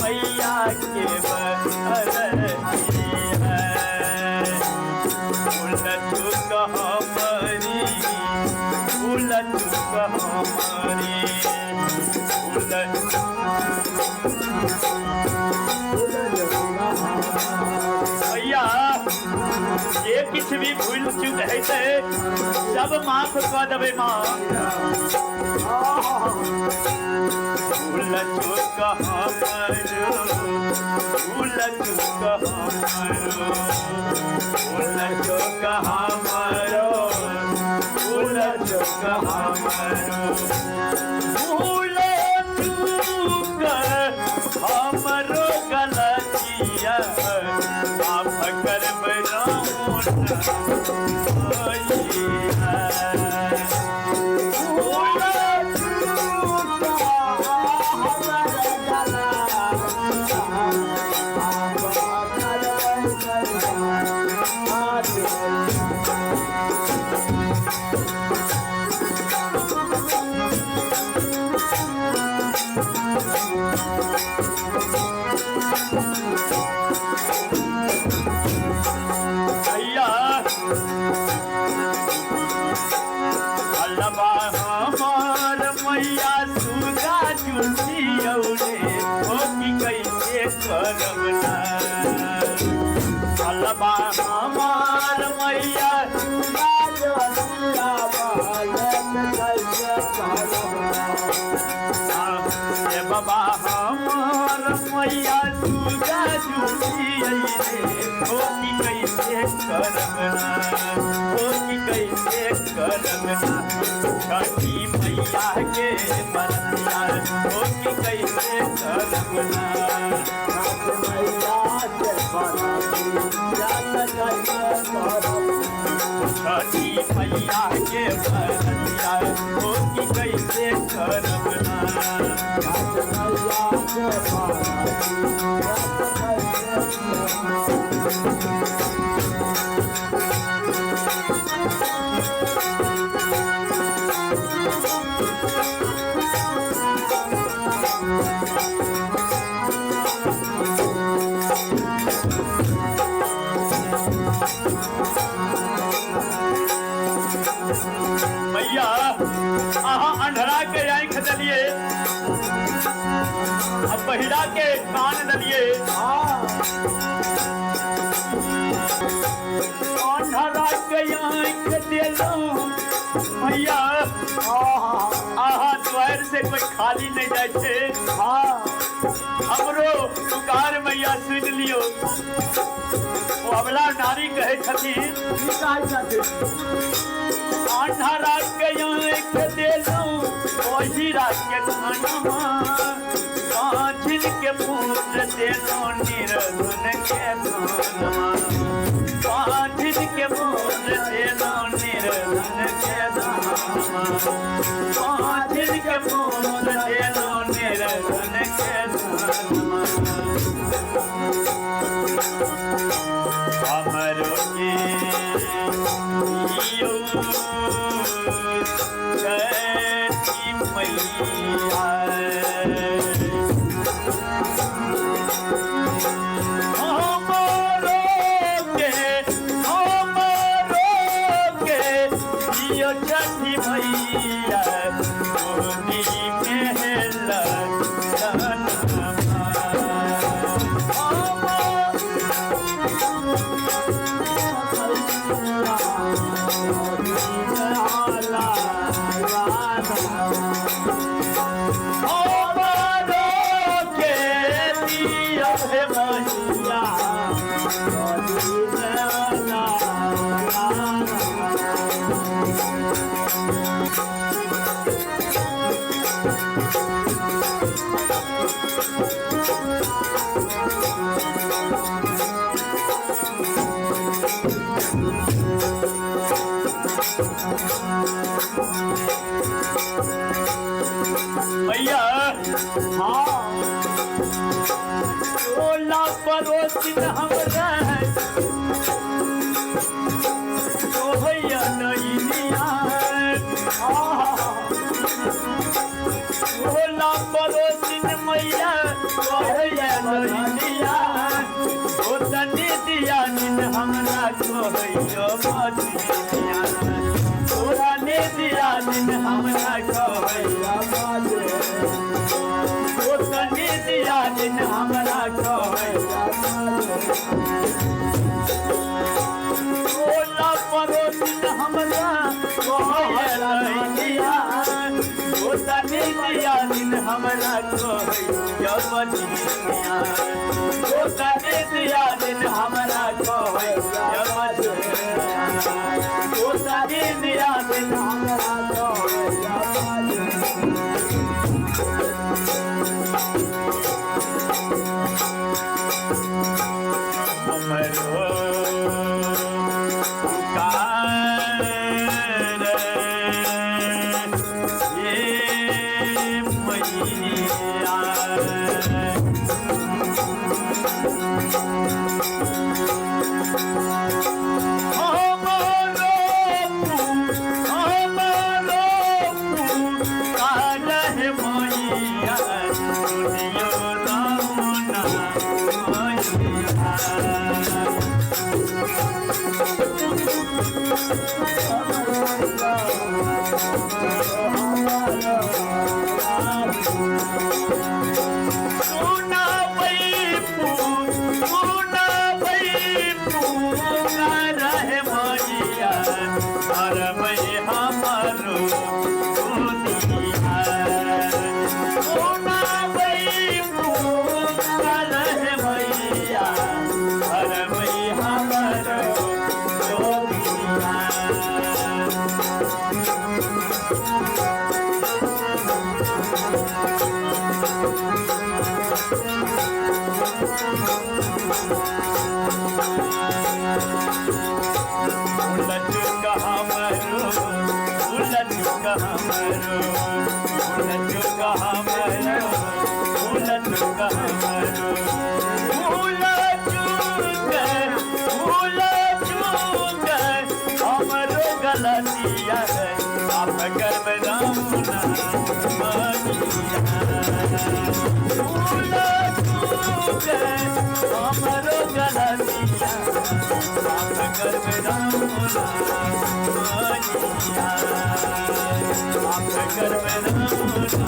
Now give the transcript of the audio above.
मैया के उलझुक हमारी उलझुक हमारी भैया ये किछ भी भूल चुक है सब माफ कर देवे माँ उलझुक हमारो उलझुक हमारो उलझुक हमारो उलझुक हमारो उलझुक हमारो गलतिया माफ कर मैया सुगा चुनसी औले हो कि कैसे करबना अलबा हमार मैया सुगा चुनसिया कैसे करबना ए बाबा हमार मैया सुगा चुनसी हो कि कैसे करबना हो कि कैसे करबना छठी मैया के बरतिया हो कि कैसे करबना मैया के बरतिया छठी मैया के बरतिया हो कि कैसे करबना मैया के भैया अहाँ अंधरा के आँख दलिए बहिरा के कान दलिए अंधरा के आँख दिलूं भैया अहाँ द्वार से कोई खाली नहीं जाए हमरो पुकार मैया सुन लियो अबला नारी कहे छथिन अंधारा के आँख देलूं वही रात के खाना कांचिन के फूल देलूं निर्धन के खाना कांचिन के फूल देलूं निर्धन के खाना कांचिन के फूल देलूं निर्धन के खाना हमरो के यो छठी मैया हमरो के यो छठी मैया गोदी में ललन भैया हाँ टोला पड़ोसी हमरा तो भैया नहीं दिया टोला पड़ोसी मैया तो भैया नहीं दिया ओ तनी दिया दिन हमरा को भैया मदिया तोरा ने दिया दिन हमरा को भैया ओ तनी दिया दिन हमरा को टोला पड़ोसी हमरा कोहला दिया ओ तनी दिया दिन हमरा को भैया मदिया ओ तनी दिया दिन हमरा को भैया मदिया ओ तनी दिया दिन हमरा को भैया हमरो पुकार ये मैया गलतिया आप कर्म रामना हमरो गलतिया आप कर्म रामना आप कर्म रामना